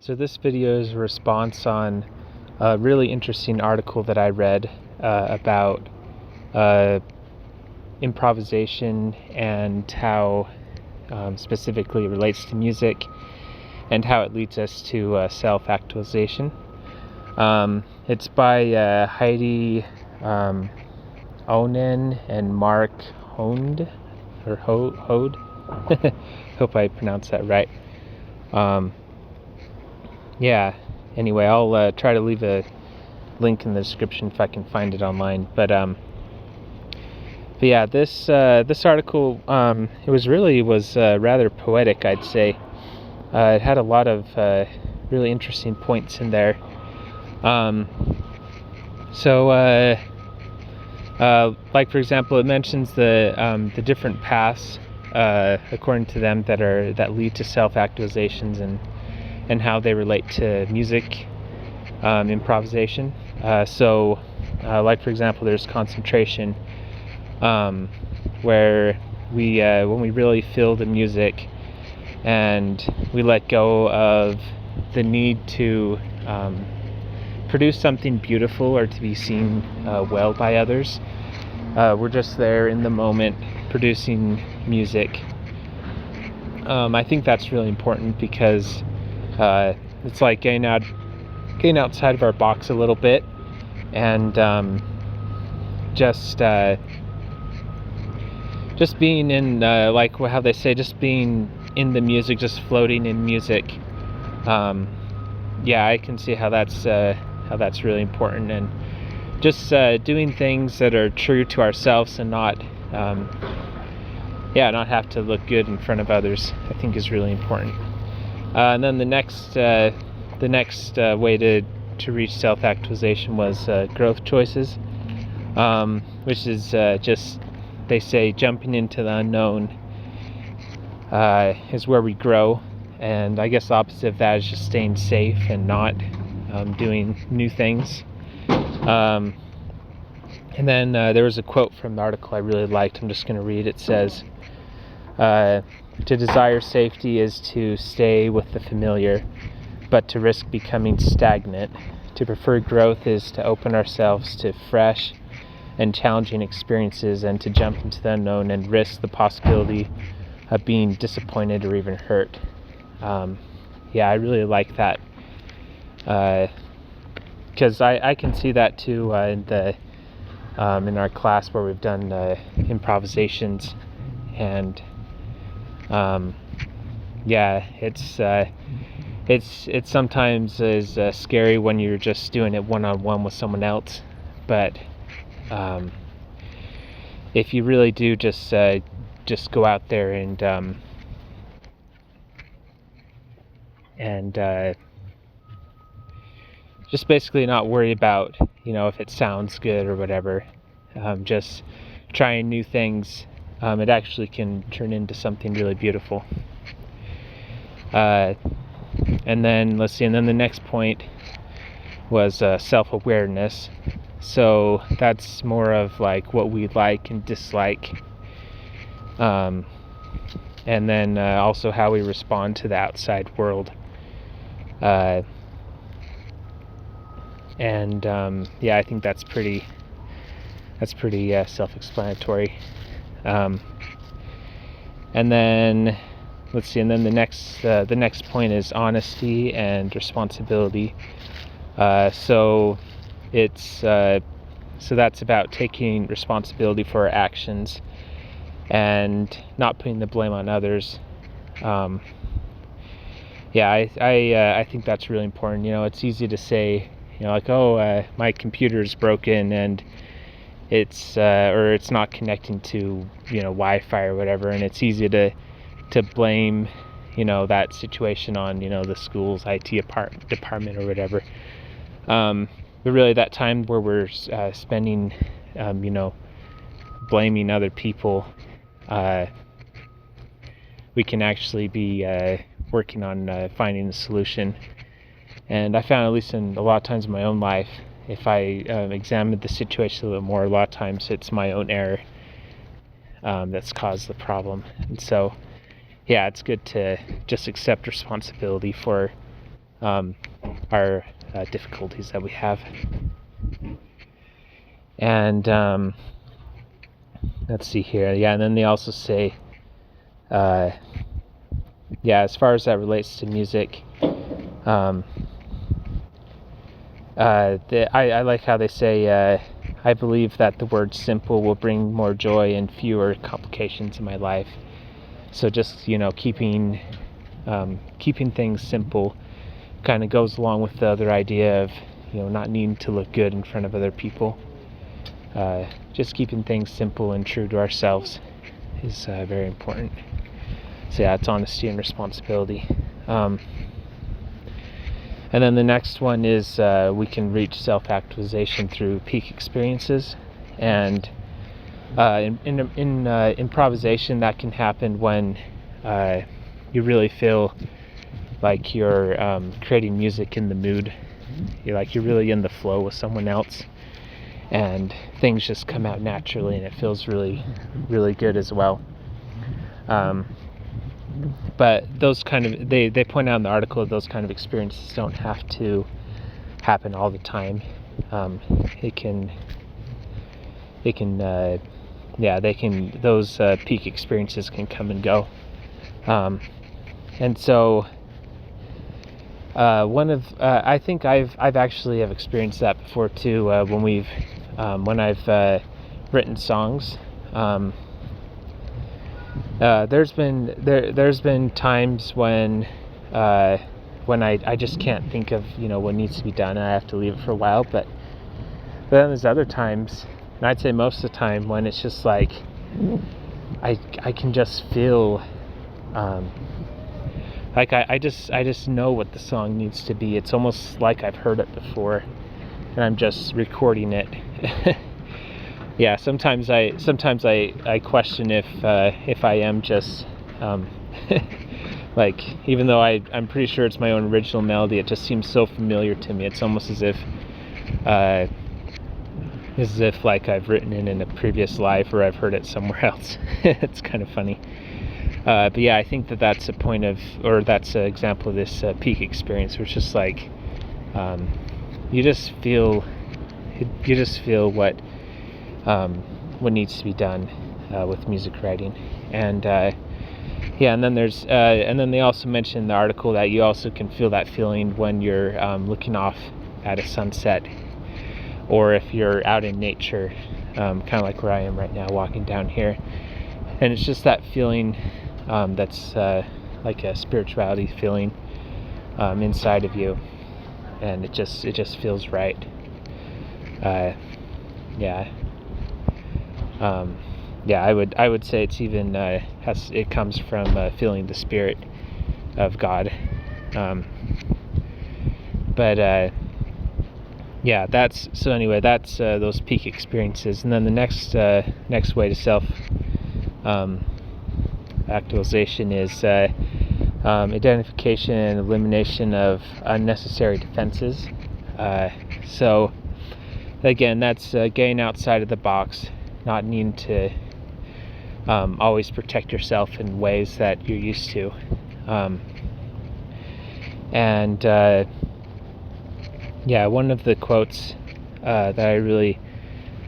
So this video is a response on a really interesting article that I read about improvisation and how specifically it relates to music and how it leads us to self-actualization. It's by Heidi Onen and Mark Hode. Hope I pronounced that right. Anyway, I'll try to leave a link in the description if I can find it online. But yeah, this article, it was rather poetic, I'd say. It had a lot of really interesting points in there. Like for example, it mentions the different paths, according to them, that lead to self-actualizations and how they relate to music, improvisation. Like for example, there's concentration, where when we really feel the music and we let go of the need to produce something beautiful or to be seen well by others. We're just there in the moment producing music. I think that's really important because it's like getting outside of our box a little bit and just being in, like how they say, just being in the music, just floating in music. I can see how that's really important, and just doing things that are true to ourselves and not have to look good in front of others, I think is really important. And then the next way to reach self-actualization was growth choices, which is just, they say, jumping into the unknown is where we grow. And I guess the opposite of that is just staying safe and not doing new things. And then there was a quote from the article I really liked. I'm just going to read. It says, to desire safety is to stay with the familiar, but to risk becoming stagnant. To prefer growth is to open ourselves to fresh and challenging experiences, and to jump into the unknown and risk the possibility of being disappointed or even hurt. I really like that, because I can see that too in our class where we've done improvisations, and it's sometimes is scary when you're just doing it one-on-one with someone else, but if you really do just go out there and just basically not worry about, if it sounds good or whatever, just trying new things, it actually can turn into something really beautiful. And then the next point was self-awareness. So that's more of like what we like and dislike, and then also how we respond to the outside world. I think that's pretty self-explanatory. And then the next point is honesty and responsibility. So that's about taking responsibility for our actions and not putting the blame on others. I think that's really important. It's easy to say, like, my computer's broken and it's not connecting to Wi-Fi or whatever, and it's easy to blame that situation on the school's IT department or whatever. But really, that time where we're spending blaming other people, we can actually be working on finding a solution. And I found, at least in a lot of times in my own life, if I examined the situation a little more, a lot of times it's my own error that's caused the problem. And so, it's good to just accept responsibility for our difficulties that we have. And let's see here. Yeah, and then they also say, as far as that relates to music, I like how they say, I believe that the word simple will bring more joy and fewer complications in my life. So just, keeping things simple kind of goes along with the other idea of, not needing to look good in front of other people. Just keeping things simple and true to ourselves is very important. So yeah, it's honesty and responsibility. And then the next one is we can reach self-actualization through peak experiences. And in improvisation, that can happen when you really feel like you're creating music in the mood. You're really in the flow with someone else, and things just come out naturally, and it feels really, really good as well. But those kind of, they point out in the article, those kind of experiences don't have to happen all the time. Those peak experiences can come and go. And so I think I've actually have experienced that before too, when I've written songs. There's been times when I just can't think of what needs to be done, and I have to leave it for a while. But then there's other times, and I'd say most of the time, when it's just like I can just feel I just know what the song needs to be. It's almost like I've heard it before, and I'm just recording it. Yeah, sometimes I question if I am just even though I'm pretty sure it's my own original melody, it just seems so familiar to me. It's almost as if I've written it in a previous life, or I've heard it somewhere else. It's kind of funny. But yeah, I think that's a point of, or that's an example of this peak experience, where it's just like you just feel what needs to be done with music writing. And and then they also mention in the article that you also can feel that feeling when you're looking off at a sunset, or if you're out in nature, kind of like where I am right now, walking down here. And it's just that feeling that's like a spirituality feeling inside of you, and it just feels right. I would say it's even it comes from feeling the Spirit of God. That's those peak experiences. And then the next way to self actualization is identification and elimination of unnecessary defenses. So again, that's getting outside of the box, not needing to always protect yourself in ways that you're used to. One of the quotes that I really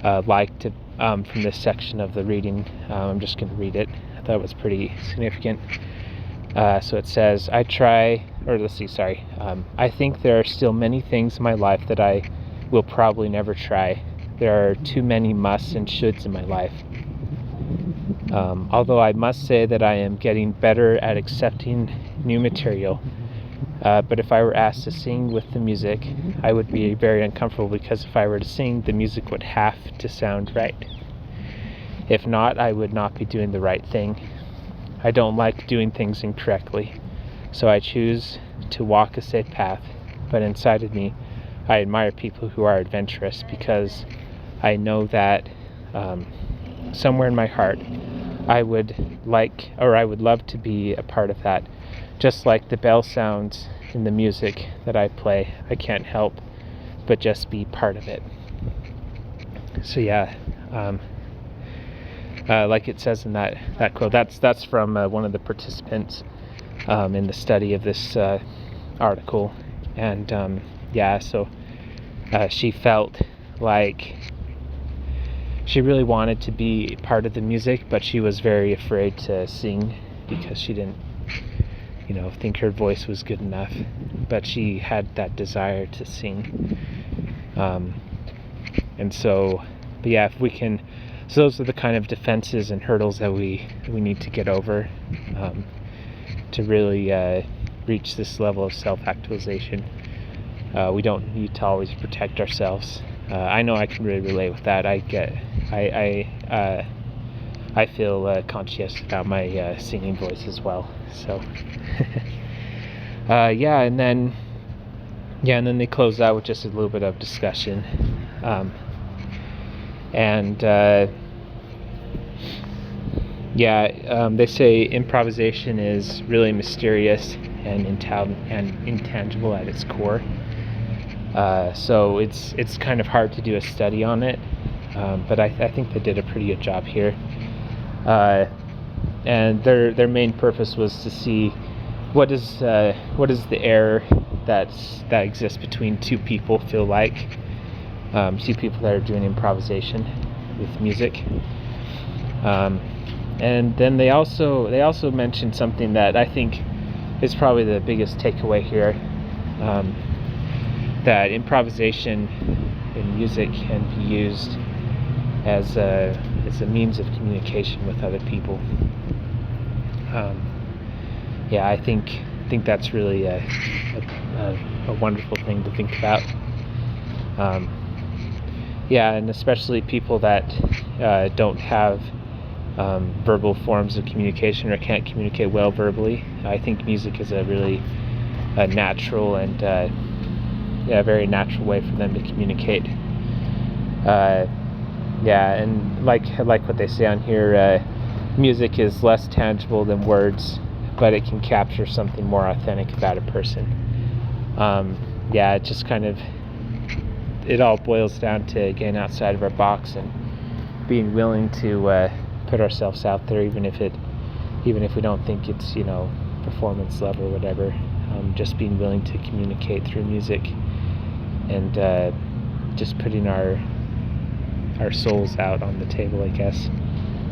liked from this section of the reading, I'm just going to read it. I thought it was pretty significant. So it says, I think there are still many things in my life that I will probably never try. There are too many musts and shoulds in my life. Although I must say that I am getting better at accepting new material. But if I were asked to sing with the music, I would be very uncomfortable, because if I were to sing, the music would have to sound right. If not, I would not be doing the right thing. I don't like doing things incorrectly, so I choose to walk a safe path. But inside of me, I admire people who are adventurous, because I know that somewhere in my heart, I would love to be a part of that. Just like the bell sounds in the music that I play, I can't help but just be part of it. So like it says in that quote, that's from one of the participants in the study of this article. And yeah, so she felt like she really wanted to be part of the music, but she was very afraid to sing because she didn't, think her voice was good enough. But she had that desire to sing. And so, but yeah, if we can, so those are the kind of defenses and hurdles that we need to get over to really reach this level of self-actualization. We don't need to always protect ourselves. I know I can really relate with that. I feel conscious about my singing voice as well. So, yeah, and then they close out with just a little bit of discussion, they say improvisation is really mysterious and intangible at its core. So it's kind of hard to do a study on it, but I think they did a pretty good job here. And their main purpose was to see what is the air that exists between two people feel like, two people that are doing improvisation with music. And then they also mentioned something that I think is probably the biggest takeaway here, that improvisation in music can be used as a means of communication with other people. I think that's really a wonderful thing to think about. And especially people that don't have verbal forms of communication or can't communicate well verbally. I think music is a really natural and very natural way for them to communicate. And like what they say on here, music is less tangible than words, but it can capture something more authentic about a person. It just kind of, it all boils down to getting outside of our box and being willing to put ourselves out there, even if we don't think it's performance level or whatever. Just being willing to communicate through music and just putting our souls out on the table, I guess,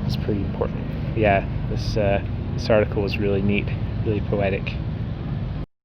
is pretty important. This article was really neat, really poetic.